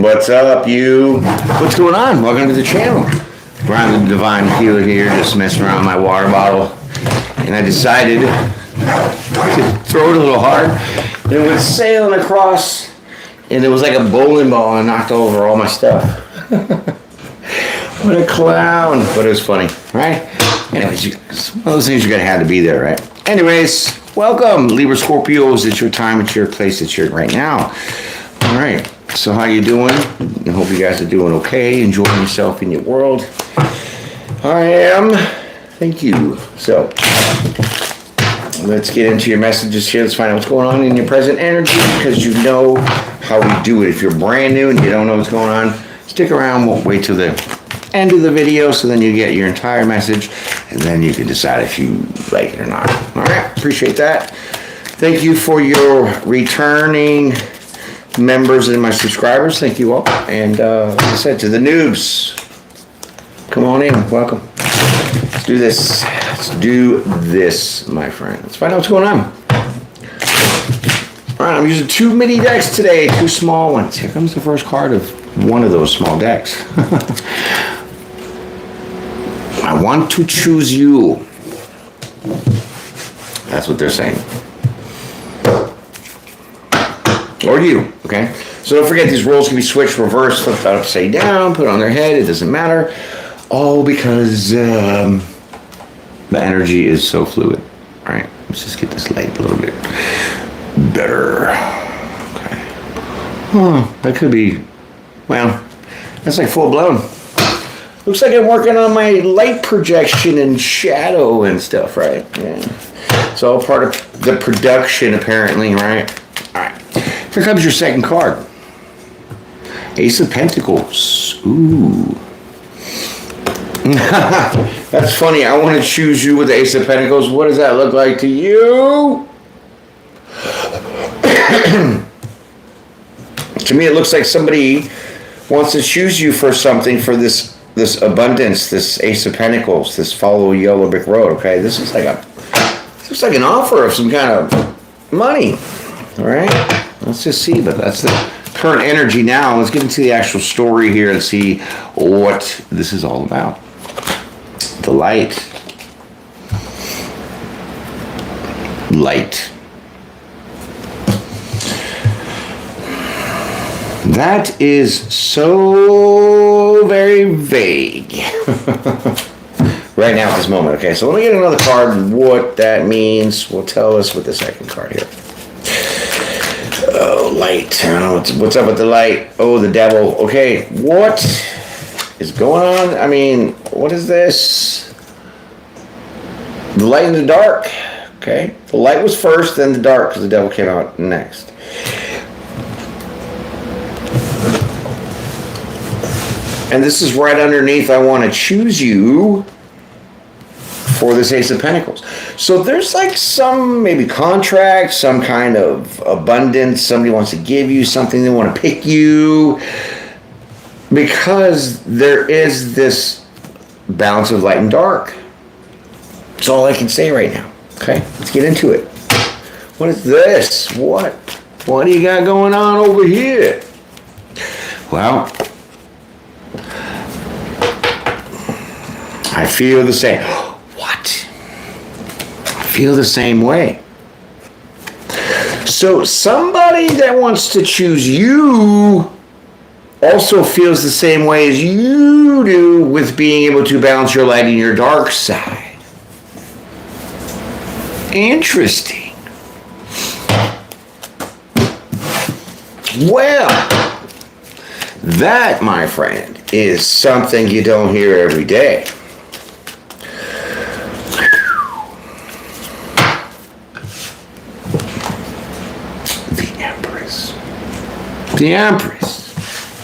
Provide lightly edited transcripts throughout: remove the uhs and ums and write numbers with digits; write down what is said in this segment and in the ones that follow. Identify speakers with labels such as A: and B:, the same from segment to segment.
A: What's up, you? What's going on? Welcome to the channel. Brian the Divine Healer here, just messing around with my water bottle. And I decided to throw it a little hard. And it went sailing across, and it was like a bowling ball, and I knocked over all my stuff. What a clown. But it was funny, right? Anyways, it's one of those things you're going to have to be there, right? Anyways, welcome, Libra-Scorpios. It's your time, it's your place, it's your right now. All right. So how you doing? I hope you guys are doing okay, enjoying yourself in your world. I am. Thank you. So let's get into your messages here. Let's find out what's going on in your present energy, because you know how we do it. If you're brand new and you don't know what's going on, stick around. We'll wait till the end of the video so then you get your entire message, and then you can decide if you like it or not. All right. Appreciate that. Thank you for your returning members and my subscribers, thank you all. And like I said, to the noobs, come on in, welcome. Let's do this. Let's do this, my friend. Let's find out what's going on. All right, I'm using 2 mini decks today, 2 small ones. Here comes the first card of one of those small decks. I want to choose you. That's what they're saying. Or you, okay? So don't forget, these rolls can be switched, reversed, flipped upside down, put on their head, it doesn't matter. All because the energy is so fluid. All right, let's just get this light a little bit better. Okay. Oh, that could be, well, that's like full blown. Looks like I'm working on my light projection and shadow and stuff, right? Yeah. It's all part of the production, apparently, right? All right. Here comes your second card. Ace of Pentacles. Ooh. That's funny. I want to choose you with the Ace of Pentacles. What does that look like to you? To me, it looks like somebody wants to choose you for something, for this abundance, this Ace of Pentacles, this follow a yellow brick road. Okay, this looks like an offer of some kind of money. All right. Let's just see, but that's the current energy now. Let's get into the actual story here and see what this is all about. The light. Light. That is so very vague. Right now at this moment. Okay, so let me get another card. What that means will tell us with the second card here. Oh, light. I don't know what's up with the light. Oh, the devil. Okay, what is going on? I mean, what is this? The light and the dark. Okay, the light was first, then the dark, because the devil came out next. And this is right underneath, I want to choose you for this Ace of Pentacles. So there's like some maybe contract, some kind of abundance. Somebody wants to give you something. They want to pick you. Because there is this balance of light and dark. That's all I can say right now. Okay, let's get into it. What is this? What do you got going on over here? Well, I feel the same. Feel the same way. So somebody that wants to choose you also feels the same way as you do with being able to balance your light and your dark side. Interesting. Well, that, my friend, is something you don't hear every day. The Empress.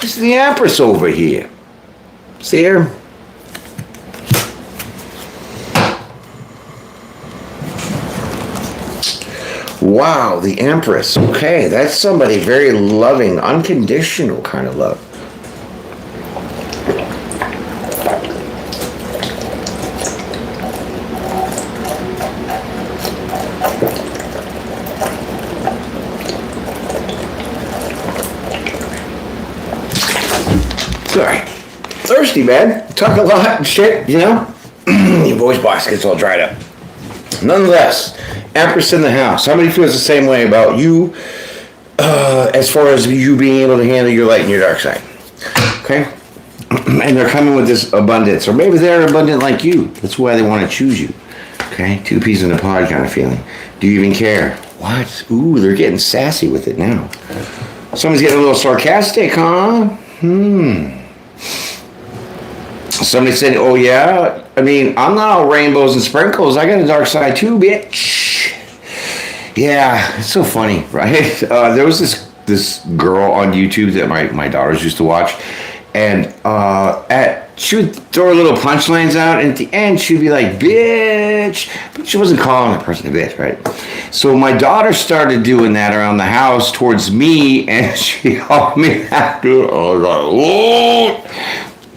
A: It's the Empress over here. See her? Wow, the Empress. Okay, that's somebody very loving, unconditional kind of love. Sorry. Thirsty, man. Talk a lot and shit, you know? Your voice box gets all dried up. Nonetheless, Empress in the house. How many feels the same way about you as far as you being able to handle your light and your dark side? Okay? And they're coming with this abundance. Or maybe they're abundant like you. That's why they want to choose you. Okay? 2 peas in a pod kind of feeling. Do you even care? What? Ooh, they're getting sassy with it now. Somebody's getting a little sarcastic, huh? Somebody said, oh yeah? I mean, I'm not all rainbows and sprinkles. I got a dark side too, bitch. Yeah, it's so funny, right? There was this girl on YouTube that my daughters used to watch. And she would throw little punchlines out, and at the end she'd be like, bitch. But she wasn't calling the person a bitch, right? So my daughter started doing that around the house towards me, and she called me after. I was like, whoa.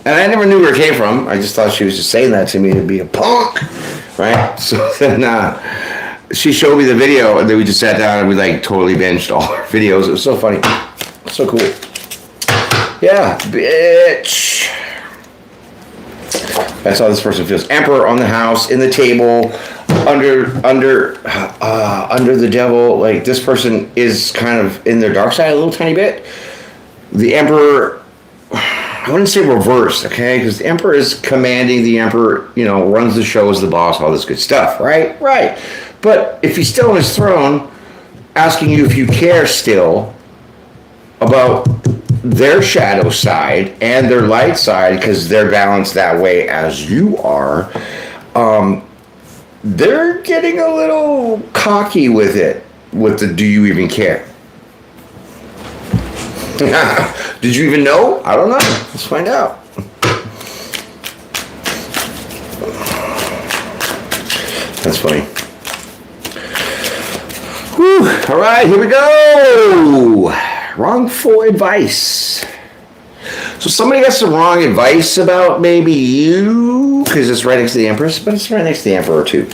A: And I never knew where it came from. I just thought she was just saying that to me to be a punk, right? So then she showed me the video, and then we just sat down and we like totally binged all her videos. It was so funny. So cool. Yeah, bitch. That's how this person feels. Emperor on the house, in the table, under the devil. Like, this person is kind of in their dark side a little tiny bit. The Emperor, I wouldn't say reversed, okay? Because the Emperor is commanding. The Emperor, runs the show as the boss, all this good stuff, right? Right. But if he's still on his throne, asking you if you care still about their shadow side and their light side, because they're balanced that way as you are, they're getting a little cocky with it, with the do you even care? Did you even know? I don't know. Let's find out. That's funny. Whew. All right, here we go. Wrongful advice. So somebody got some wrong advice about maybe you, because it's right next to the Empress, but it's right next to the Emperor too.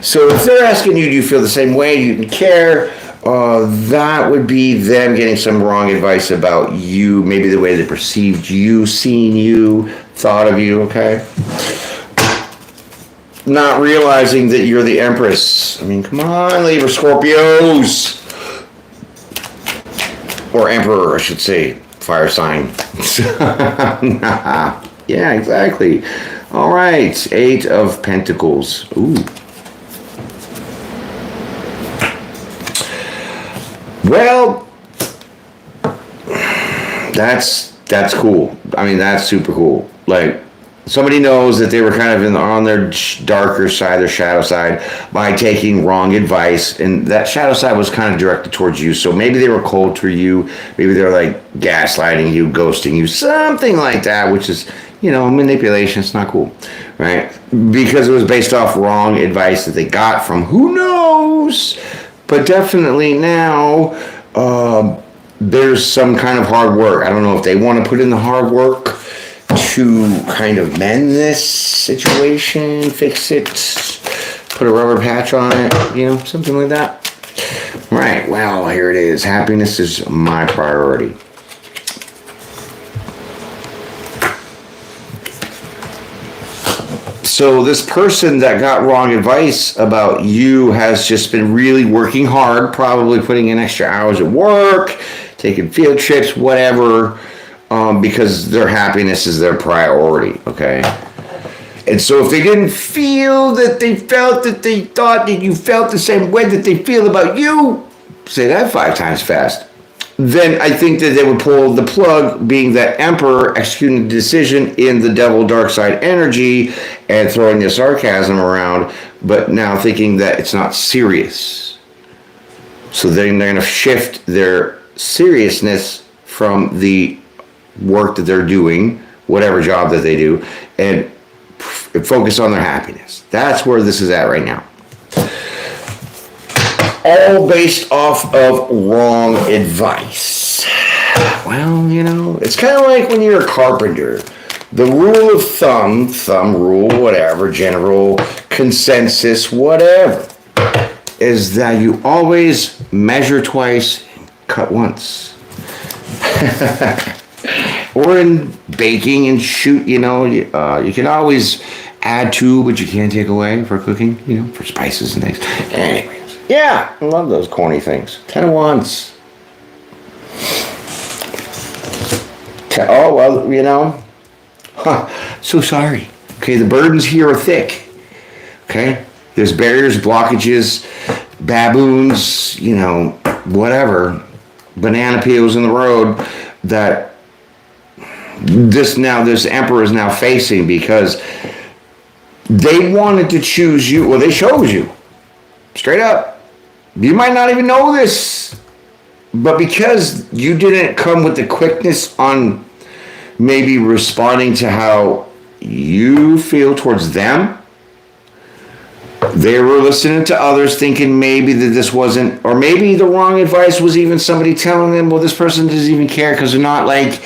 A: So if they're asking you, do you feel the same way? Do you even care? That would be them getting some wrong advice about you, maybe the way they perceived you, seen you, thought of you, okay? Not realizing that you're the Empress. I mean, come on, Libra-Scorpios. Or Emperor, I should say. Fire sign. Yeah, exactly. All right. 8 of Pentacles. Ooh. Well, that's cool. I mean, that's super cool. Like, somebody knows that they were kind of on their darker side, their shadow side, by taking wrong advice, and that shadow side was kind of directed towards you. So maybe they were cold for you, maybe they were like gaslighting you, ghosting you, something like that, which is, manipulation. It's not cool, right? Because it was based off wrong advice that they got from who knows. But definitely now, there's some kind of hard work. I don't know if they want to put in the hard work to kind of mend this situation, fix it, put a rubber patch on it, something like that. Right, well, here it is. Happiness is my priority. So this person that got wrong advice about you has just been really working hard, probably putting in extra hours at work, taking field trips, whatever, because their happiness is their priority, okay? And so if they didn't feel that they felt that they thought that you felt the same way that they feel about you, say that 5 times fast, then I think that they would pull the plug, being that Emperor executing the decision in the devil dark side energy and throwing the sarcasm around, but now thinking that it's not serious. So then they're going to shift their seriousness from the work that they're doing, whatever job that they do, and focus on their happiness. That's where this is at right now. All based off of wrong advice. Well, it's kind of like when you're a carpenter. The rule of thumb rule, whatever, general consensus, whatever, is that you always measure twice, cut once. or in baking and shoot, you know, you can always add to, but you can't take away for cooking, you know, for spices and things. Anyways, yeah, I love those corny things. 10 of Wands. Oh, well, you know, so sorry. Okay, the burdens here are thick. Okay, there's barriers, blockages, baboons, you know, whatever, banana peels in the road that this emperor is now facing, because they wanted to choose you. Well, they chose you straight up. You might not even know this, but because you didn't come with the quickness on maybe responding to how you feel towards them, they were listening to others, thinking maybe that this wasn't, or maybe the wrong advice was even somebody telling them, well, this person doesn't even care because they're not like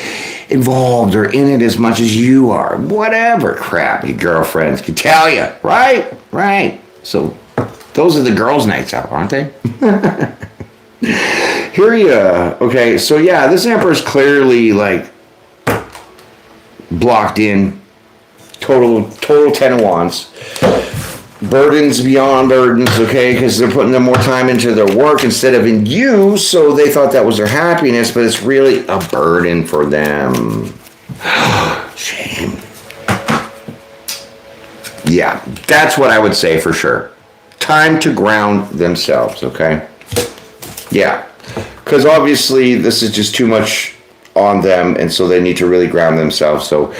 A: involved or in it as much as you are. Whatever crap your girlfriends can tell you, right? Right. So those are the girls' nights out, aren't they? Here you okay, so yeah, this emperor's clearly like blocked in. Total 10 of Wands. Burdens beyond burdens, okay, because they're putting more time into their work instead of in you, so they thought that was their happiness, but it's really a burden for them. Shame. Yeah, that's what I would say for sure. Time to ground themselves, okay? Yeah, because obviously this is just too much on them, and so they need to really ground themselves. So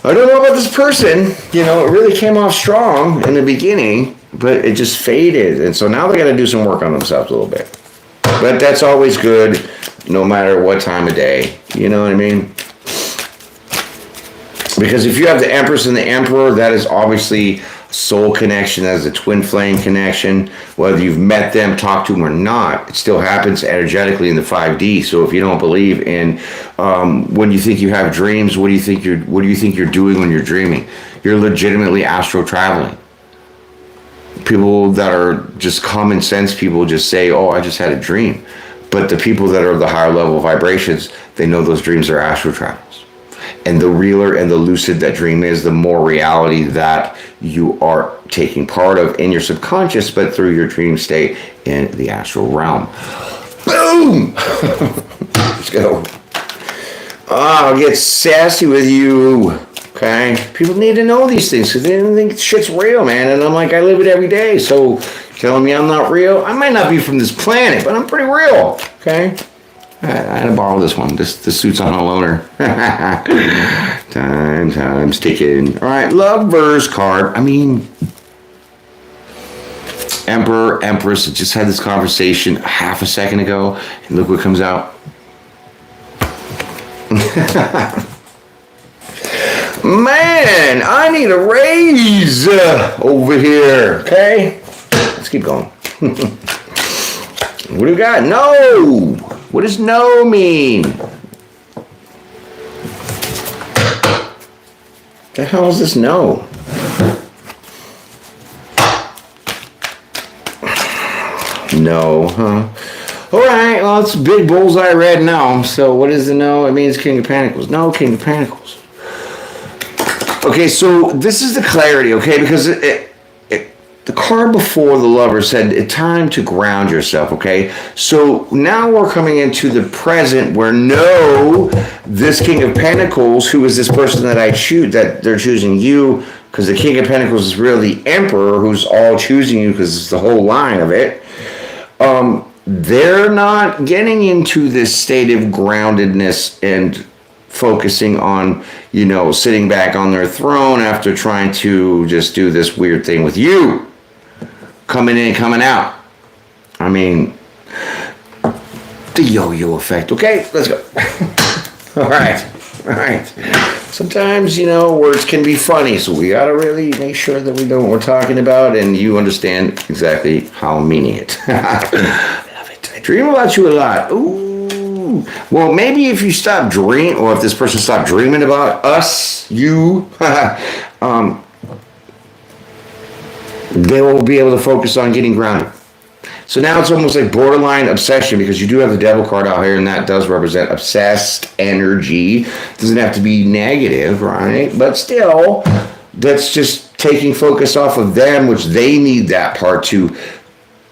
A: I don't know about this person, you know, it really came off strong in the beginning, but it just faded, and so now they got to do some work on themselves a little bit. But that's always good, no matter what time of day, you know what I mean? Because if you have the Empress and the Emperor, that is obviously soul connection, that is a twin flame connection. Whether you've met them, talked to them or not, it still happens energetically in the 5D. So if you don't believe in when you think you have dreams, what do you think you're doing when you're dreaming? You're legitimately astral traveling. People that are just common sense people just say, oh, I just had a dream. But the people that are the higher level vibrations, they know those dreams are astral travels. And the realer and the lucid that dream is, the more reality that you are taking part of in your subconscious, but through your dream state in the astral realm. Boom! Let's go. I'll get sassy with you. Okay? People need to know these things because they don't think shit's real, man. And I'm like, I live it every day. So telling me I'm not real, I might not be from this planet, but I'm pretty real. Okay? I had to borrow this one. This suit's on a loaner. Time's ticking. All right, Lovers card. I mean, Emperor, Empress. I just had this conversation half a second ago, and look what comes out. Man, I need a raise over here. Okay, let's keep going. What do we got? No. What does no mean? The hell is this no? No, huh? All right, well, it's a big bullseye red no. So what is the no? It means King of Pentacles. No, King of Pentacles. Okay, so this is the clarity, okay? Because the card before the Lover said, time to ground yourself, okay? So now we're coming into the present where no, this King of Pentacles, who is this person that I choose, that they're choosing you, because the King of Pentacles is really the Emperor who's all choosing you because it's the whole line of it. They're not getting into this state of groundedness and focusing on, you know, sitting back on their throne after trying to just do this weird thing with you. Coming in, coming out. I mean, the yo-yo effect. Okay, let's go. All right. Sometimes, you know, words can be funny, so we gotta really make sure that we know what we're talking about and you understand exactly how I'm meaning it. I love it. I dream about you a lot. Ooh. Well, maybe if you stop dreaming, or if this person stopped dreaming about us, you, they will be able to focus on getting grounded. So now it's almost like borderline obsession because you do have the devil card out here and that does represent obsessed energy. Doesn't have to be negative, right? But still, that's just taking focus off of them, which they need that part to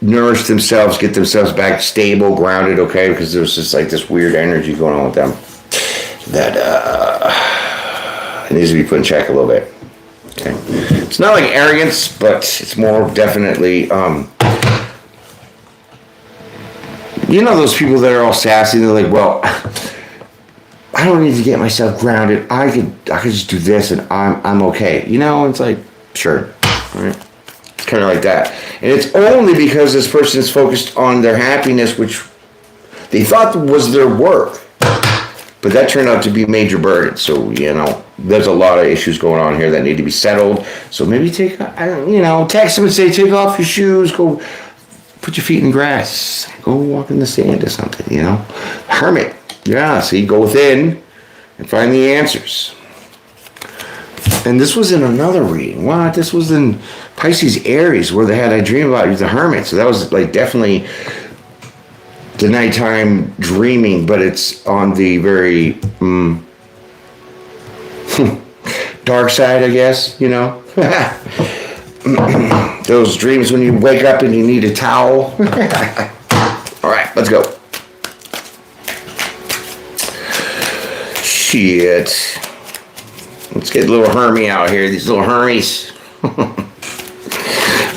A: nourish themselves, get themselves back stable, grounded, okay? Because there's just like this weird energy going on with them that it needs to be put in check a little bit. Okay. It's not like arrogance, but it's more definitely, you know, those people that are all sassy. They're like, well, I don't need to get myself grounded. I could just do this, and I'm okay. You know, it's like, sure, all right. It's kind of like that, and it's only because this person is focused on their happiness, which they thought was their work. But that turned out to be major burden. So, you know, there's a lot of issues going on here that need to be settled. So maybe text them and say, take off your shoes, go put your feet in grass, go walk in the sand or something, you know. Hermit. Yeah, see, go within and find the answers. And this was in another reading. What? This was in Pisces Aries where I dream about you, the Hermit. So that was like definitely the nighttime dreaming, but it's on the very dark side, I guess, you know. Those dreams when you wake up and you need a towel. All right, let's go. Shit. Let's get a little Hermie out here, these little Hermies.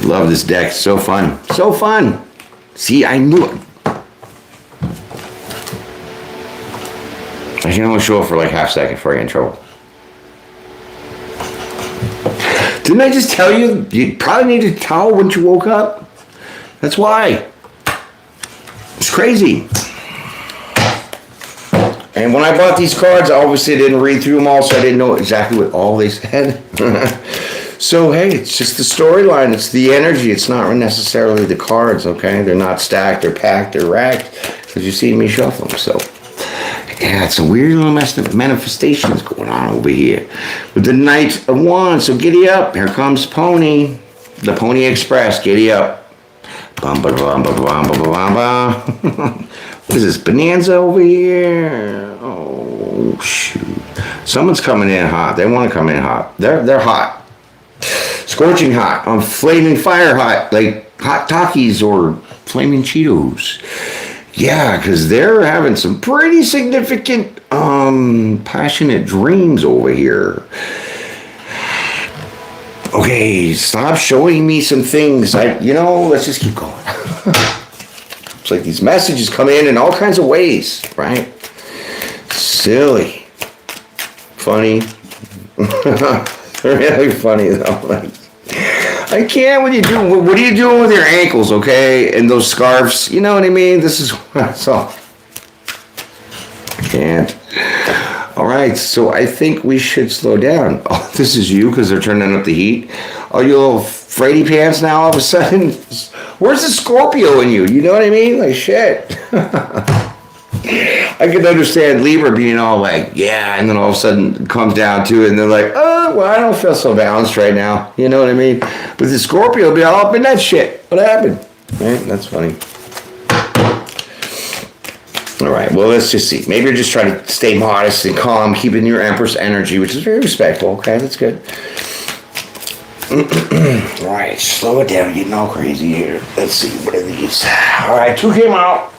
A: Love this deck, so fun. So fun. See, I knew it. I can only show up for like half a second before I get in trouble. Didn't I just tell you you probably need a towel when you woke up? That's why. It's crazy. And when I bought these cards, I obviously didn't read through them all, so I didn't know exactly what all they said. So, hey, it's just the storyline. It's the energy. It's not necessarily the cards, okay? They're not stacked. They're packed. They're racked. Because you see me shuffle them, so... Yeah, it's a weird little manifestations going on over here. With the Knight of Wands, so giddy up. Here comes Pony. The Pony Express, giddy up. Bum, ba, bum, ba, bum, ba, bum, ba. What is this, Bonanza over here? Oh, shoot. Someone's coming in hot. They want to come in hot. They're hot. Scorching hot. Flaming fire hot. Like hot Takis or flaming Cheetos. Yeah, because they're having some pretty significant, passionate dreams over here. Okay, stop showing me some things. Let's just keep going. It's like these messages come in all kinds of ways, right? Silly. Funny. Really funny, though. I can't. What are you doing with your ankles, okay? And those scarves, you know what I mean? That's all. I can't. All right, so I think we should slow down. Oh, this is you because they're turning up the heat. Oh, you little fraidy pants now all of a sudden? Where's the Scorpio in you? You know what I mean? Like, shit. I can understand Libra being all like, yeah, and then all of a sudden it comes down to it, and they're like, oh, well, I don't feel so balanced right now. You know what I mean? But the Scorpio will be all up in that shit. What happened? Right? That's funny. All right, well, let's just see. Maybe you're just trying to stay modest and calm, keeping your Empress energy, which is very respectful. Okay, that's good. All right, slow it down. Getting all crazy here. Let's see. What are these? All right, 2 came out.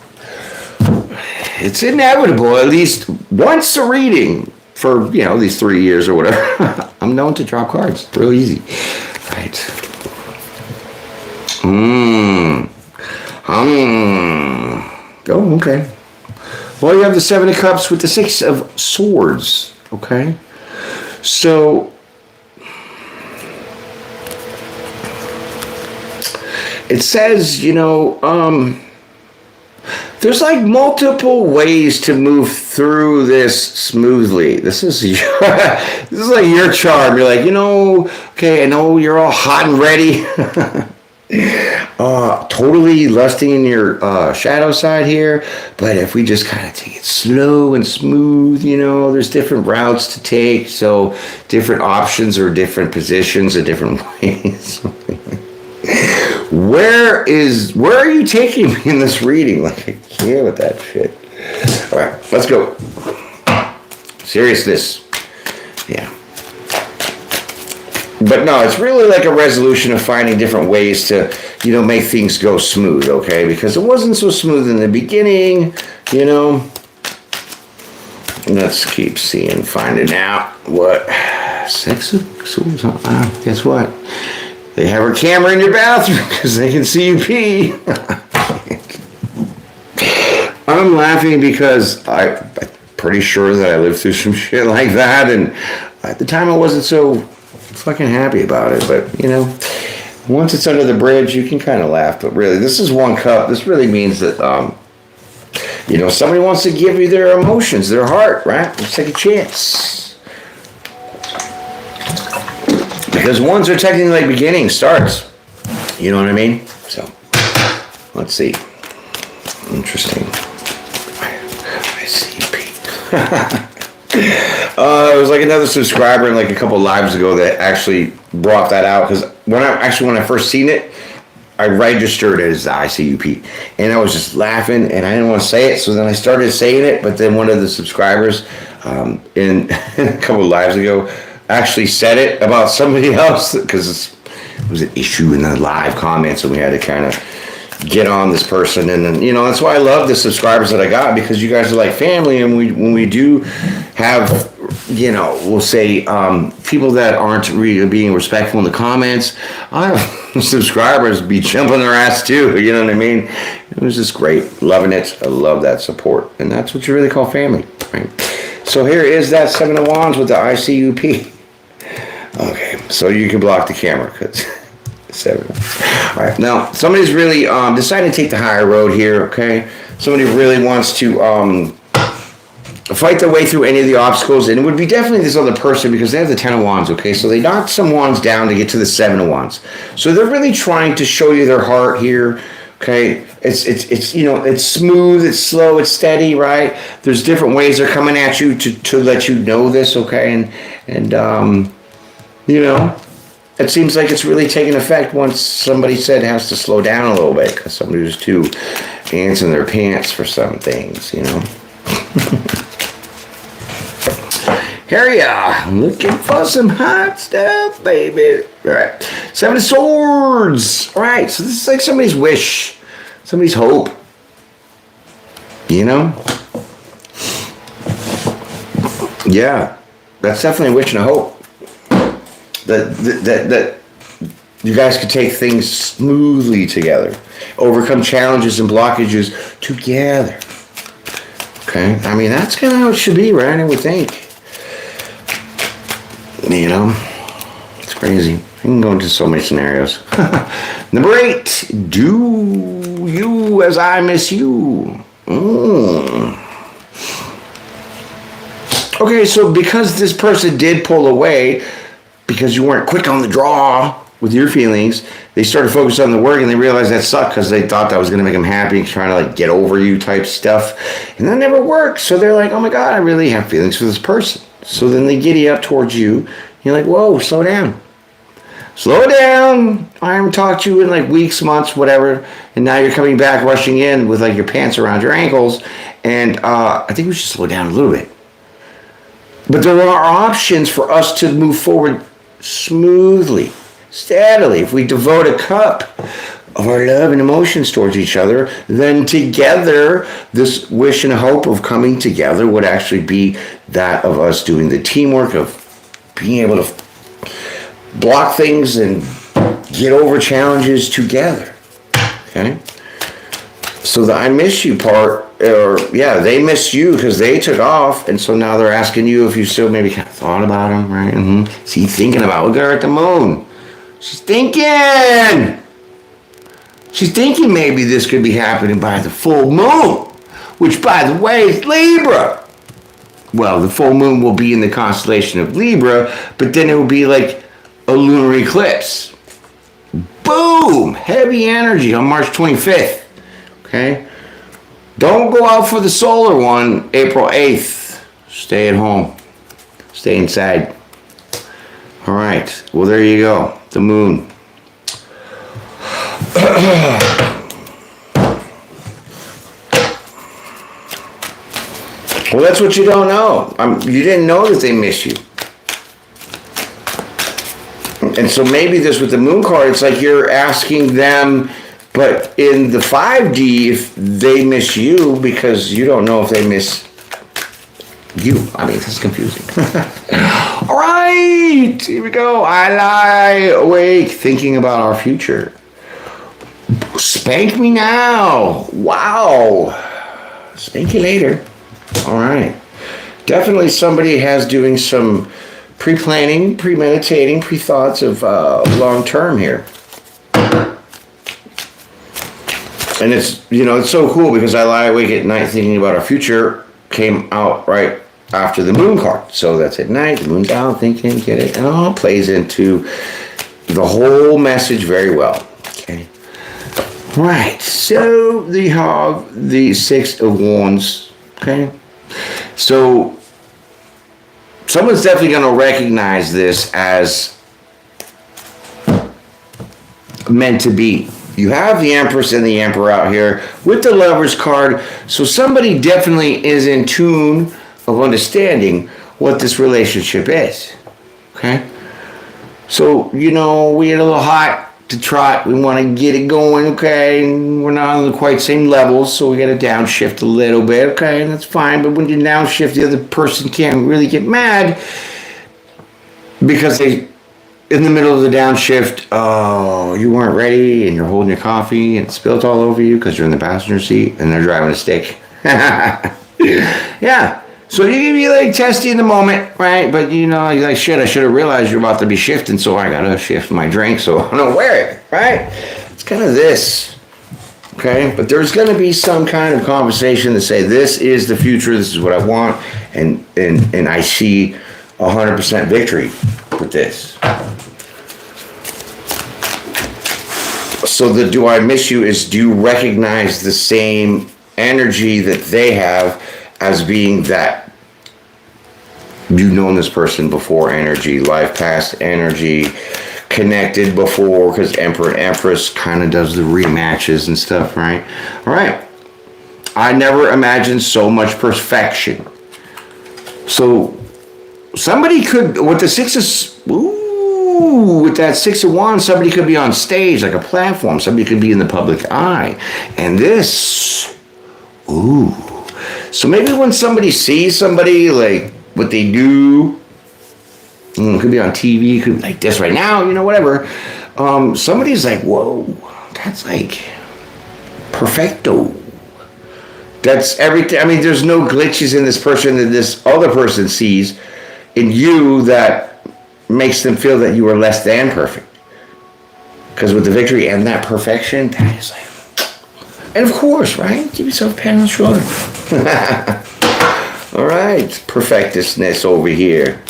A: It's inevitable, at least once a reading for, these 3 years or whatever. I'm known to drop cards. Real easy. Right. Oh, okay. Well, you have the 7 of Cups with the 6 of Swords. Okay. So, it says, there's like multiple ways to move through this smoothly. This is like your charm. You're like, okay, I know you're all hot and ready. Totally lusting in your shadow side here. But if we just kind of take it slow and smooth, there's different routes to take. So different options or different positions and different ways. Where are you taking me in this reading? Like, I can't with that shit. All right, let's go. Seriousness. Yeah. But no, it's really like a resolution of finding different ways to, make things go smooth, okay? Because it wasn't so smooth in the beginning, Let's keep finding out what. Six of Swords. Guess what? They have a camera in your bathroom because they can see you pee. I'm laughing because I'm pretty sure that I lived through some shit like that, and at the time I wasn't so fucking happy about it. But once it's under the bridge, you can kind of laugh. But really, this is one cup. This really means that somebody wants to give you their emotions, their heart, right? Let's take a chance. Because ones are technically like beginning, starts. You know what I mean? So, let's see. Interesting. I see It was like another subscriber like a couple lives ago that actually brought that out. Because when I first seen it, I registered it as the ICUP. And I was just laughing and I didn't want to say it. So then I started saying it. But then one of the subscribers in a couple of lives ago actually said it about somebody else because it was an issue in the live comments and we had to kind of get on this person. And then, that's why I love the subscribers that I got, because you guys are like family. And when we do have, we'll say people that aren't really being respectful in the comments, I have subscribers be jumping their ass too. You know what I mean? It was just great. Loving it. I love that support. And that's what you really call family, right? So here is that Seven of Wands with the ICUP. Okay, so you can block the camera because 7. All right, now somebody's really decided to take the higher road here. Okay, somebody really wants to fight their way through any of the obstacles, and it would be definitely this other person because they have the 10 of Wands. Okay, so they knocked some wands down to get to the 7 of Wands. So they're really trying to show you their heart here. Okay, it's smooth, it's slow, it's steady, right? There's different ways they're coming at you to let you know this. Okay, and it seems like it's really taking effect once somebody said it has to slow down a little bit because somebody was too ants in their pants for some things, Here you are, looking for some hot stuff, baby. All right, 7 of Swords. All right, so this is like somebody's wish, somebody's hope, Yeah, that's definitely a wish and a hope. That you guys could take things smoothly together, overcome challenges and blockages together. Okay, I mean that's kind of how it should be, right? I would think. It's crazy. You can go into so many scenarios. Number 8, do you as I miss you. Okay, so because this person did pull away, because you weren't quick on the draw with your feelings, they started focusing on the work and they realized that sucked because they thought that was going to make them happy, trying to like get over you type stuff. And that never worked. So they're like, oh my God, I really have feelings for this person. So then they giddy up towards you. You're like, whoa, slow down. Slow down. I haven't talked to you in like weeks, months, whatever. And now you're coming back rushing in with like your pants around your ankles. And I think we should slow down a little bit. But there are options for us to move forward smoothly, steadily. If we devote a cup of our love and emotions towards each other, then together, this wish and hope of coming together would actually be that of us doing the teamwork of being able to block things and get over challenges together. Okay? So the I miss you part, they miss you because they took off, and so now they're asking you if you still maybe kind of thought about them, right? Mm-hmm. See, thinking about, look at her at the moon. She's thinking. She's thinking maybe this could be happening by the full moon, which, by the way, is Libra. Well, the full moon will be in the constellation of Libra, but then it will be like a lunar eclipse. Boom! Heavy energy on March 25th. Okay? Don't go out for the solar one April 8th. Stay at home. Stay inside. All right. Well, there you go. The moon. Well, that's what you don't know. You didn't know that they miss you. And so maybe this with the moon card, it's like you're asking them, but in the 5D, if they miss you, because you don't know if they miss you. I mean, this is confusing. All right, here we go. I lie awake thinking about our future. Spank me now. Wow. Spank you later. All right. Definitely somebody has doing some pre-planning, premeditating, pre-thoughts of long-term here. And it's, it's so cool because I lie awake at night thinking about our future came out right after the moon card. So that's at night, the moon's out, thinking, get it, and it all plays into the whole message very well. Okay. Right. So they have the 6 of Wands. Okay. So someone's definitely going to recognize this as meant to be. You have the Empress and the Emperor out here with the Lover's card. So somebody definitely is in tune of understanding what this relationship is. Okay? So, we get a little hot to trot. We want to get it going, okay? And we're not on the quite same levels, so we got to downshift a little bit, okay? And that's fine. But when you downshift, the other person can't really get mad because they, in the middle of the downshift, you weren't ready and you're holding your coffee and it spilled all over you because you're in the passenger seat and they're driving a stick. Yeah. So you can be like testy in the moment, right? But you're like, shit, I should have realized you're about to be shifting, so I gotta shift my drink so I don't wear it, right? It's kind of this, okay? But there's gonna be some kind of conversation to say, this is the future, this is what I want, and I see 100% victory with this. So the do I miss you is, do you recognize the same energy that they have as being that you've known this person before energy, life past energy, connected before, because Emperor and Empress kind of does the rematches and stuff, right? All right. I never imagined so much perfection. So somebody could, with the with that 6 of Wands, somebody could be on stage like a platform. Somebody could be in the public eye. And this, so maybe when somebody sees somebody, like what they do, it could be on TV, it could be like this right now, whatever. Somebody's like, whoa, that's like perfecto. That's everything. I mean, there's no glitches in this person that this other person sees in you that makes them feel that you are less than perfect. Because with the victory and that perfection, that is like, and of course, right? Give yourself a pat on the shoulder. All right, perfectness over here.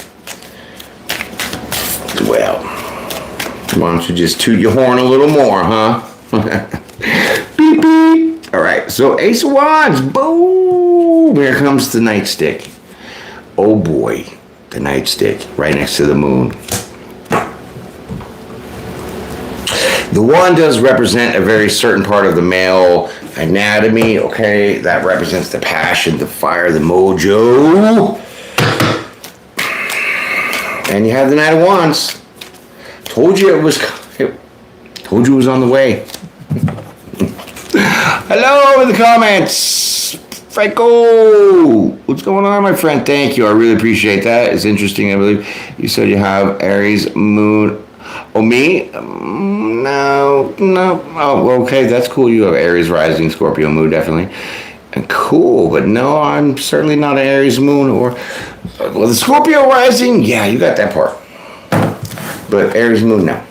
A: Well, why don't you just toot your horn a little more, huh? Beep, beep. All right, so Ace of Wands, boom! Here comes the nightstick. Oh boy, the nightstick right next to the moon. The wand does represent a very certain part of the male anatomy, okay? That represents the passion, the fire, the mojo. And you have the Knight of Wands. Told you it was on the way. Hello in the comments. Franco, what's going on, my friend? Thank you. I really appreciate that. It's interesting. I believe you said you have Aries moon. Oh, me? No. Oh, okay, that's cool. You have Aries rising, Scorpio moon, definitely. And cool, but no, I'm certainly not an Aries moon or well, the Scorpio rising. Yeah, you got that part. But Aries moon, no.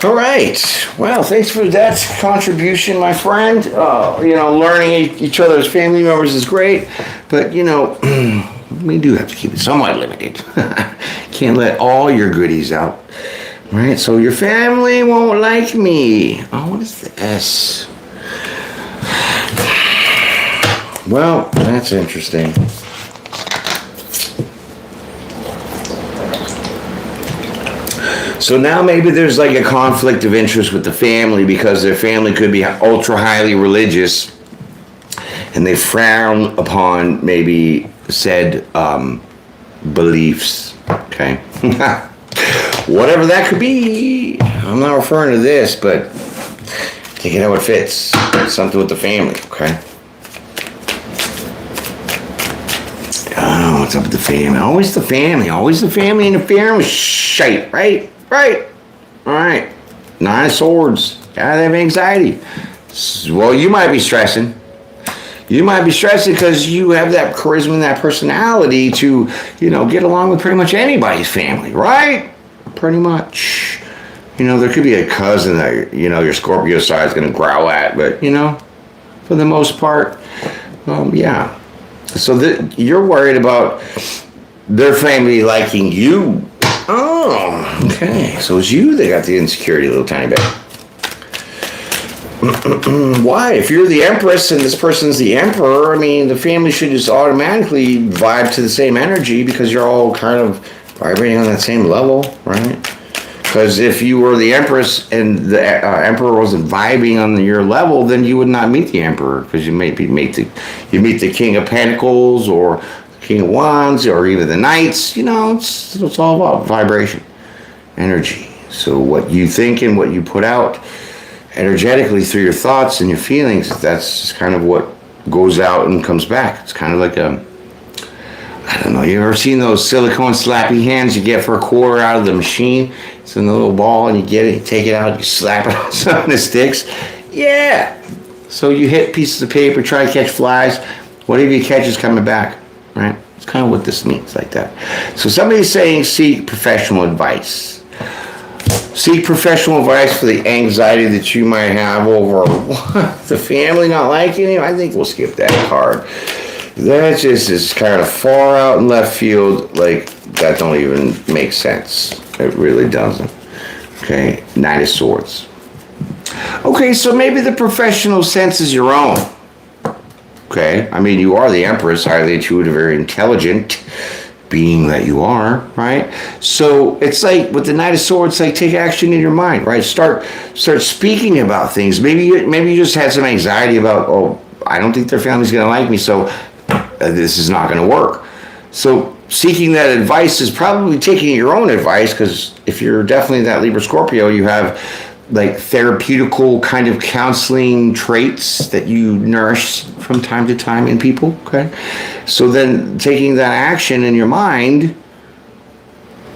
A: All right. Well, thanks for that contribution, my friend. Learning each other's family members is great, but we do have to keep it somewhat limited. Can't let all your goodies out. All right, so your family won't like me. Oh, what is this? Well, that's interesting. So now maybe there's like a conflict of interest with the family because their family could be ultra highly religious and they frown upon maybe said beliefs. Okay. Whatever that could be. I'm not referring to this, but take it how it fits. Something with the family, okay? Oh, what's up with the family? Always the family. Always the family interfering with shite, right? Right. All right. 9 of Swords. Gotta have anxiety. Well, you might be stressing. You might be stressing because you have that charisma and that personality to, get along with pretty much anybody's family, right? Pretty much. There could be a cousin that, your Scorpio side is going to growl at, but, for the most part, yeah. So you're worried about their family liking you. Oh, okay. So it's you that got the insecurity a little tiny bit. Why? If you're the Empress and this person's the Emperor, the family should just automatically vibe to the same energy because you're all kind of vibrating on that same level, right? Because if you were the Empress and the Emperor wasn't vibing on your level, then you would not meet the Emperor because you meet the King of Pentacles or the King of Wands or even the Knights. It's all about vibration, energy. So what you think and what you put out energetically through your thoughts and your feelings, that's just kind of what goes out and comes back. It's kind of like I don't know, you ever seen those silicone slappy hands you get for a quarter out of the machine? It's in a little ball and you get it, you take it out, you slap it on some of the sticks. Yeah. So you hit pieces of paper, try to catch flies. Whatever you catch is coming back, right? It's kind of what this means, like that. So somebody's saying seek professional advice. Seek professional advice for the anxiety that you might have over the family not liking you. I think we'll skip that card. That just is kind of far out in left field. Like, that don't even make sense. It really doesn't. Okay, 9 of Swords. Okay, so maybe the professional sense is your own. Okay, you are the Empress, highly intuitive, very intelligent being that you are, right? So it's like with the 9 of Swords, like take action in your mind, right? Start speaking about things. Maybe you just had some anxiety about, I don't think their family's gonna like me, so this is not gonna work. So seeking that advice is probably taking your own advice, because if you're definitely that Libra-Scorpio, you have like therapeutical kind of counseling traits that you nourish from time to time in people, okay? So then taking that action in your mind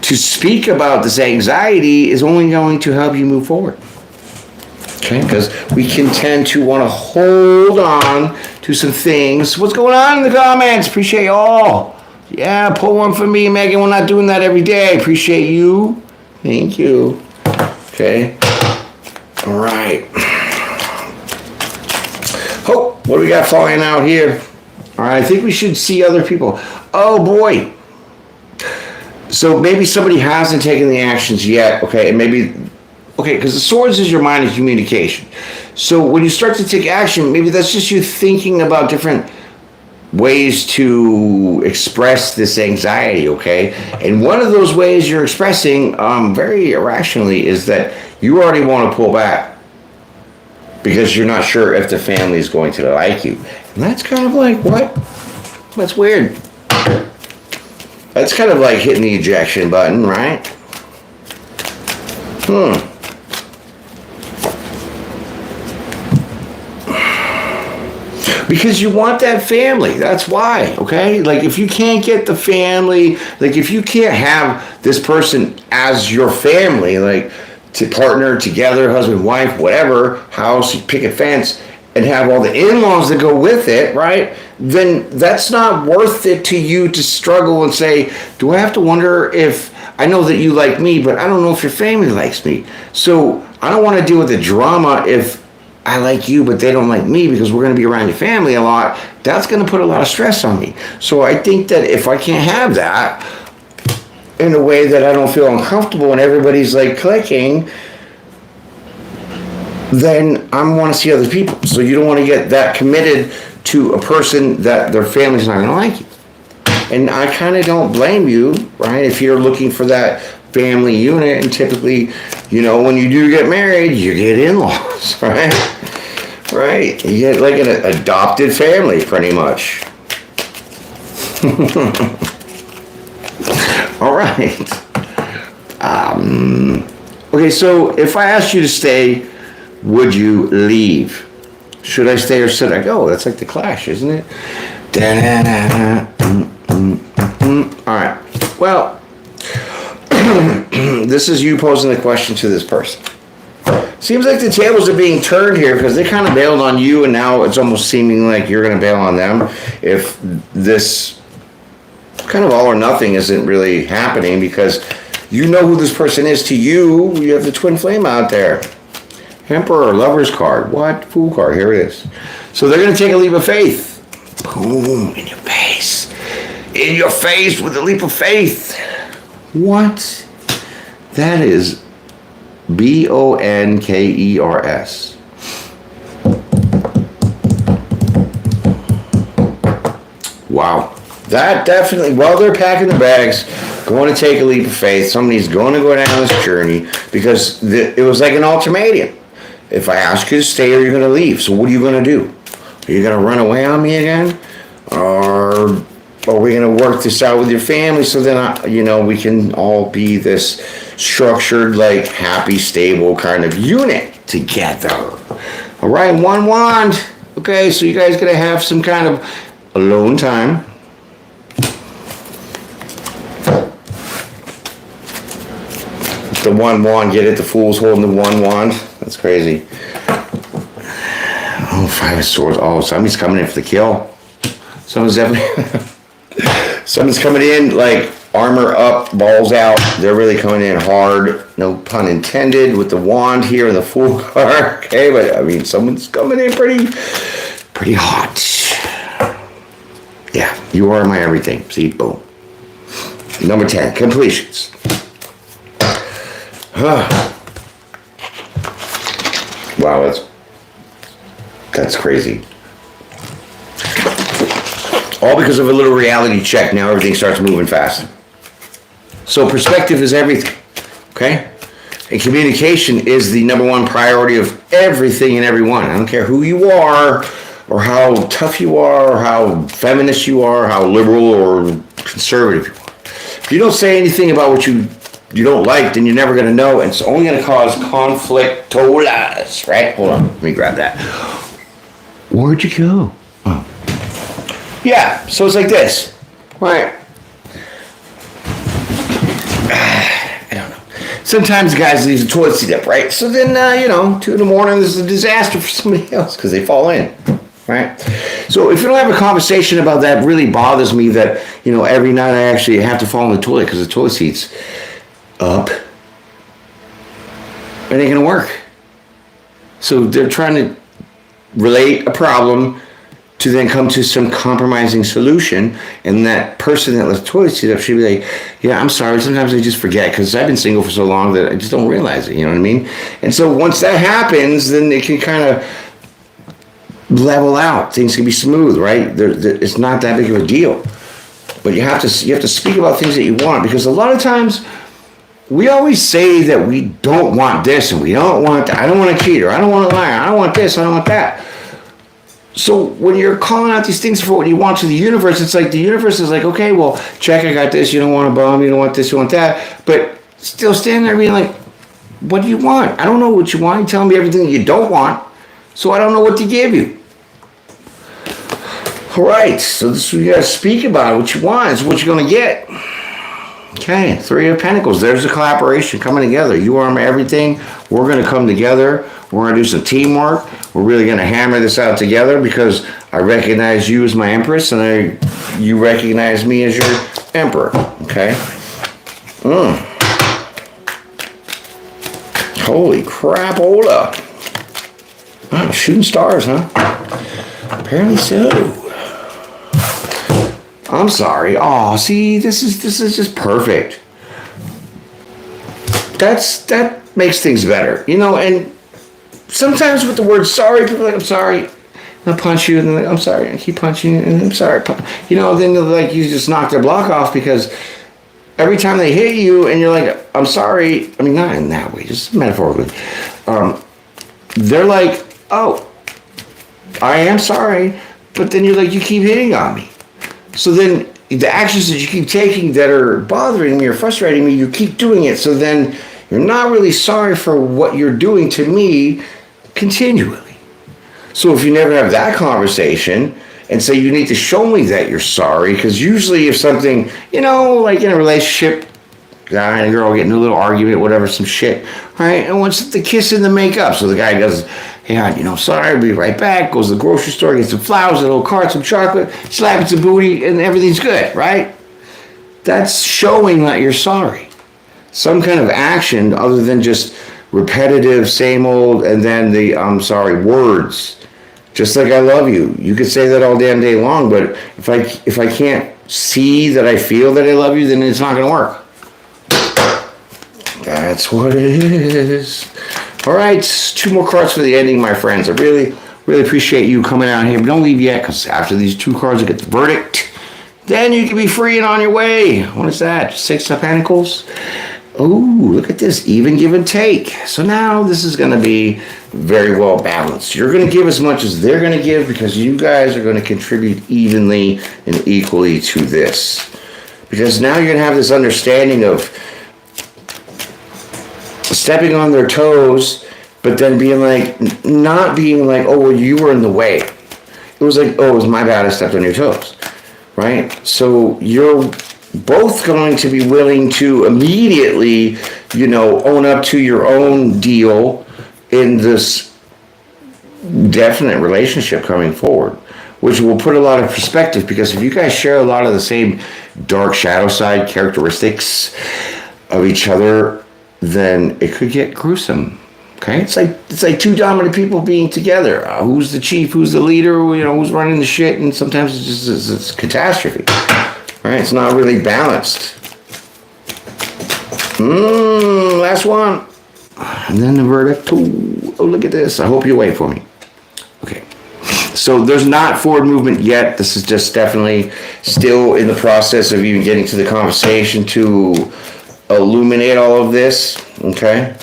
A: to speak about this anxiety is only going to help you move forward, okay? Because we can tend to want to hold on to some things. What's going on in the comments? Appreciate y'all. Yeah, pull one for me, Megan. We're not doing that every day. Appreciate you. Thank you. Okay. All right. Oh, what do we got falling out here? All right, I think we should see other people. Oh, boy. So maybe somebody hasn't taken the actions yet, okay? And maybe, okay, because the Swords is your mind and communication. So when you start to take action, maybe that's just you thinking about different ways to express this anxiety, okay? And one of those ways you're expressing very irrationally is that you already want to pull back because you're not sure if the family is going to like you. And that's kind of like, what? That's weird. That's kind of like hitting the ejection button, right? Because you want that family. That's why, okay? Like, if you can't get the family, like, if you can't have this person as your family, like, to partner together, husband, wife, whatever, house, picket fence, and have all the in-laws that go with it, right? Then that's not worth it to you to struggle and say, do I have to wonder if, I know that you like me, but I don't know if your family likes me. So I don't want to deal with the drama if I like you, but they don't like me because we're going to be around your family a lot. That's going to put a lot of stress on me. So I think that if I can't have that in a way that I don't feel uncomfortable and everybody's like clicking, then I want to see other people. So you don't want to get that committed to a person that their family's not going to like you. And I kind of don't blame you, right? If you're looking for that family unit, and typically, when you do get married, you get in-laws, right? Right? You get like an adopted family, pretty much. All right. Okay, so if I asked you to stay, would you leave? Should I stay or should I go? That's like the Clash, isn't it? All right. Well, this is you posing the question to this person. Seems like the tables are being turned here because they kind of bailed on you, and now it's almost seeming like you're going to bail on them if this kind of all or nothing isn't really happening, because you know who this person is to you. You have the twin flame out there. Emperor, Lover's card. What? Fool card. Here it is. So they're going to take a leap of faith. Boom. In your face. In your face with a leap of faith. What? That is Bonkers. Wow. That definitely, while they're packing the bags, going to take a leap of faith, somebody's going to go down this journey, because it was like an ultimatum. If I ask you to stay, or you're going to leave. So what are you going to do? Are you going to run away on me again? Or are we going to work this out with your family so then, we can all be this structured, like, happy, stable kind of unit together? All right, one wand. Okay, so you guys going to have some kind of alone time. The one wand, get it? The fool's holding the one wand. That's crazy. Oh, 5 of swords. Oh, somebody's coming in for the kill. Someone's coming in like armor up, balls out. They're really coming in hard. No pun intended with the wand here and the fool card. Okay, but I mean, someone's coming in pretty hot. Yeah, you are my everything. See, boom. Number 10, completions. Wow, that's crazy. All because of a little reality check. Now everything starts moving fast. So perspective is everything, okay? And communication is the number one priority of everything and everyone. I don't care who you are, or how tough you are, or how feminist you are, how liberal or conservative you are. If you don't say anything about what you don't like, then you're never going to know, and it's only going to cause conflict, right? Hold on, let me grab that. Where'd you go? Oh. Yeah, so it's like this, right? I don't know. Sometimes guys leave the toilet seat up, right? So then, 2 in the morning, this is a disaster for somebody else because they fall in, right? So if you don't have a conversation about that, it really bothers me that, every night I actually have to fall in the toilet because the toilet seat's up. It ain't gonna work. So they're trying to relate a problem to then come to some compromising solution, and that person that left the toilet seat up should be like, yeah, I'm sorry, sometimes I just forget because I've been single for so long that I just don't realize it, you know what I mean? And so once that happens, then it can kind of level out. Things can be smooth, right? It's not that big of a deal. But you have to speak about things that you want, because a lot of times we always say that we don't want this and we don't want that. I don't want a cheater. I don't want a liar. I don't want this. I don't want that. So when you're calling out these things for what you want to the universe, it's like the universe is like, okay, well, check, I got this. You don't want a bum. You don't want this. You want that. But still standing there being like, what do you want? I don't know what you want. You're telling me everything that you don't want. So I don't know what to give you. All right. So this, you got to speak about what you want. It's what you're going to get. Okay, 3 of Pentacles. There's the collaboration coming together. You are my everything. We're going to come together. We're going to do some teamwork. We're really going to hammer this out together because I recognize you as my Empress and you recognize me as your Emperor. Okay? Holy crap, Ola. Oh, shooting stars, huh? Apparently so. I'm sorry. Oh, see, this is just perfect. That makes things better, and sometimes with the word sorry, people are like, I'm sorry, and I'll punch you, and then like, I'm sorry, and I keep punching you, and I'm sorry, then like you just knock their block off because every time they hit you and you're like, I'm sorry. I mean, not in that way, just metaphorically. They're like, oh, I am sorry. But then you're like, you keep hitting on me. So then the actions that you keep taking that are bothering me or frustrating me, you keep doing it. So then you're not really sorry for what you're doing to me continually. So if you never have that conversation and say you need to show me that you're sorry, because usually if something, like in a relationship, guy and a girl get into a little argument, whatever, some shit, right? And once the kiss and the makeup, so the guy goes, hey, sorry, I'll be right back, goes to the grocery store, gets some flowers, a little cart, some chocolate, slaps some booty, and everything's good, right? That's showing that you're sorry. Some kind of action other than just repetitive, same old, and then the I'm sorry words. Just like I love you. You could say that all damn day long, but if I can't see that I feel that I love you, then it's not going to work. That's what it is. All right, 2 more cards for the ending, my friends. I really, really appreciate you coming out here, but don't leave yet, because after these 2 cards, you get the verdict. Then you can be free and on your way. What is that? 6 of Pentacles? Oh, look at this, even give and take. So now this is going to be very well balanced. You're going to give as much as they're going to give, because you guys are going to contribute evenly and equally to this. Because now you're going to have this understanding of stepping on their toes, but then being like, not being like, oh, well, you were in the way. It was like, oh, it was my bad, I stepped on your toes, right? So you're both going to be willing to immediately, own up to your own deal in this definite relationship coming forward, which will put a lot of perspective, because if you guys share a lot of the same dark shadow side characteristics of each other, then it could get gruesome. Okay, it's like 2 dominant people being together. Who's the chief? Who's the leader? Who's running the shit? And sometimes it's a catastrophe. Right? It's not really balanced. Last one, and then the verdict. Oh, look at this. I hope you wait for me. Okay. So there's not forward movement yet. This is just definitely still in the process of even getting to the conversation to illuminate all of this, okay?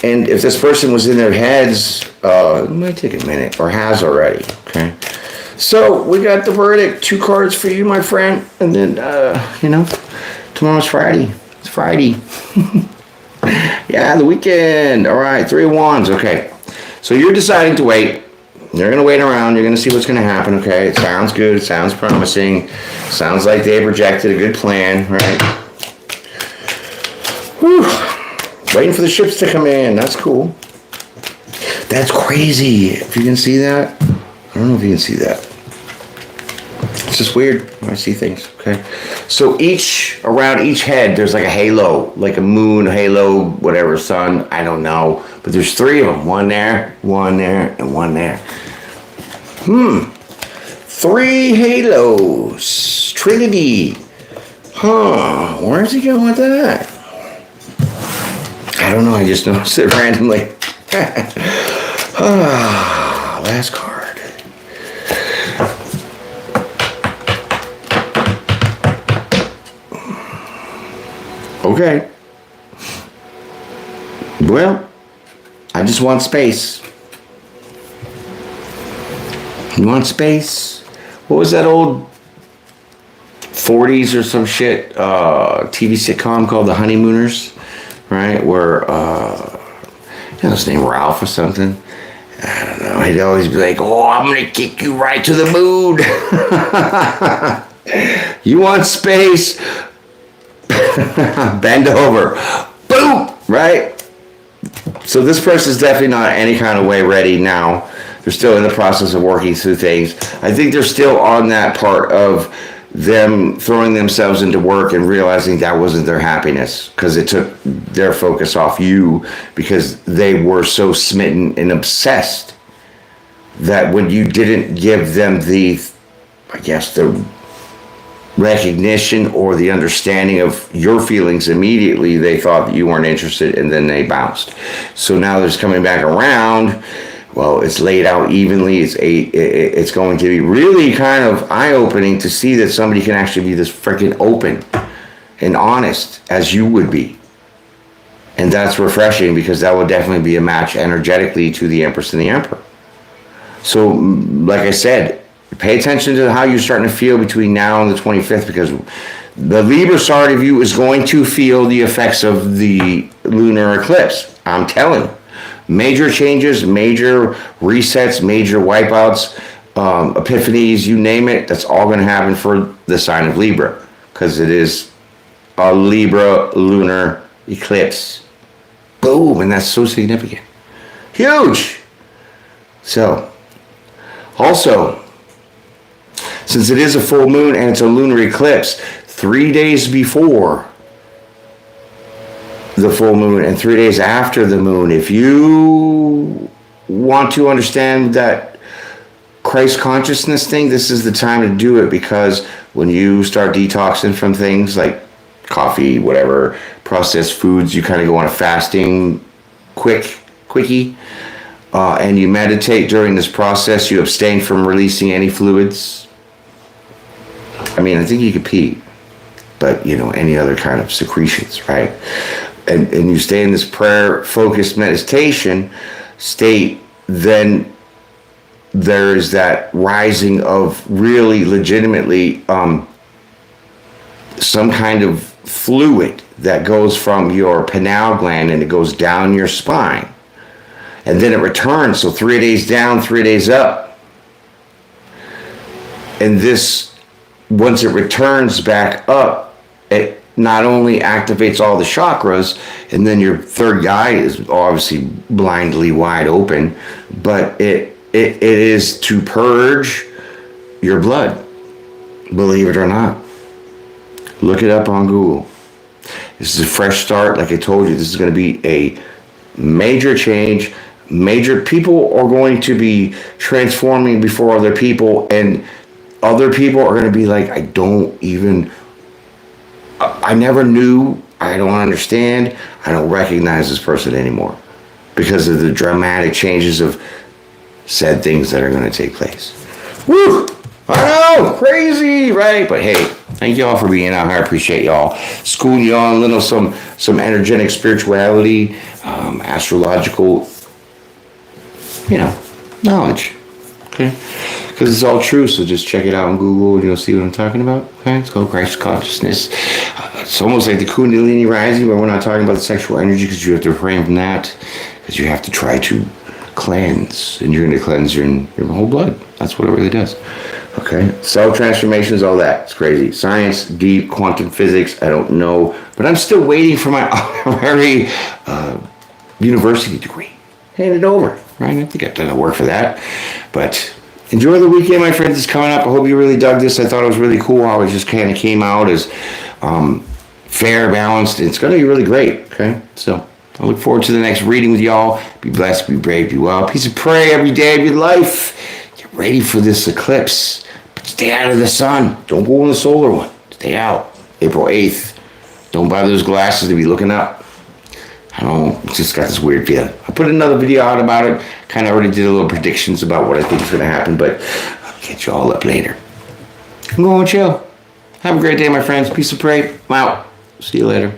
A: And if this person was in their heads, it might take a minute, or has already, okay? So we got the verdict, 2 cards for you, my friend, and then, tomorrow's Friday. It's Friday. Yeah, the weekend. All right, 3 of Wands, okay. So you're deciding to wait. You're going to wait around. You're going to see what's going to happen, okay? It sounds good. It sounds promising. Sounds like they projected a good plan, right? Whew. Waiting for the ships to come in. That's cool. That's crazy. If you can see that. I don't know if you can see that. It's just weird when I see things. Okay. So around each head, there's like a halo, like a moon, halo, whatever, sun. I don't know. But there's 3 of them. One there, and one there. 3 halos. Trinity. Where's he going with that? I don't know, I just noticed it randomly. Last card. Okay. Well, I just want space. You want space? What was that old 40s or some shit TV sitcom called The Honeymooners? Right, where, his name Ralph or something. I don't know. He'd always be like, oh, I'm going to kick you right to the moon. You want space? Bend over. Boom! Right? So this person's definitely not any kind of way ready now. They're still in the process of working through things. I think they're still on that part of them throwing themselves into work and realizing that wasn't their happiness, because it took their focus off you, because they were so smitten and obsessed that when you didn't give them the recognition or the understanding of your feelings immediately, they thought that you weren't interested, and then they bounced. So now they're coming back around. Well, it's laid out evenly. It's going to be really kind of eye-opening to see that somebody can actually be this freaking open and honest as you would be. And that's refreshing, because that would definitely be a match energetically to the Empress and the Emperor. So, like I said, pay attention to how you're starting to feel between now and the 25th, because the Libra side of you is going to feel the effects of the lunar eclipse. I'm telling you. Major changes, major resets, major wipeouts, epiphanies, you name it, that's all going to happen for the sign of Libra, because it is a Libra lunar eclipse. Boom, and that's so significant. Huge. So, also, since it is a full moon and it's a lunar eclipse, 3 days before the full moon and 3 days after the moon, if you want to understand that Christ consciousness thing, this is the time to do it, because when you start detoxing from things like coffee, whatever, processed foods, you kind of go on a fasting quickie, and you meditate during this process, you abstain from releasing any fluids. I mean, I think you could pee, but any other kind of secretions, right? And you stay in this prayer focused meditation state, then there's that rising of really legitimately some kind of fluid that goes from your pineal gland and it goes down your spine, and then it returns. So 3 days down, 3 days up, and this, once it returns back up, it not only activates all the chakras, and then your third eye is obviously blindly wide open, but it is to purge your blood, believe it or not. Look it up on Google. This is a fresh start. Like I told you, this is going to be a major change. Major people are going to be transforming before other people, and other people are going to be like, I never knew, I don't understand, I don't recognize this person anymore, because of the dramatic changes of said things that are going to take place. Woo! I know, crazy, right? But hey, thank y'all for being out here. I appreciate y'all schooling y'all on some energetic spirituality, astrological, knowledge. Okay, because it's all true. So just check it out on Google, and you'll see what I'm talking about. Okay, it's called Christ consciousness. It's almost like the Kundalini rising, but we're not talking about the sexual energy, because you have to refrain from that, because you have to try to cleanse, and you're going to cleanse your whole blood. That's what it really does. Okay, cell transformations, all that. It's crazy. Science, deep quantum physics, I don't know, but I'm still waiting for my honorary university degree. Hand it over, right? I think I've done the work for that. But enjoy the weekend, my friends. It's coming up. I hope you really dug this. I thought it was really cool how it just kind of came out as fair, balanced. It's going to be really great, okay? So I look forward to the next reading with y'all. Be blessed, be brave, be well. Peace and pray every day of your life. Get ready for this eclipse. But stay out of the sun. Don't go in the solar one. Stay out. April 8th. Don't buy those glasses to be looking up. I don't know, just got this weird feeling. I put another video out about it. Kind of already did a little predictions about what I think is going to happen, but I'll catch you all up later. I'm going to chill. Have a great day, my friends. Peace and pray. I'm out. See you later.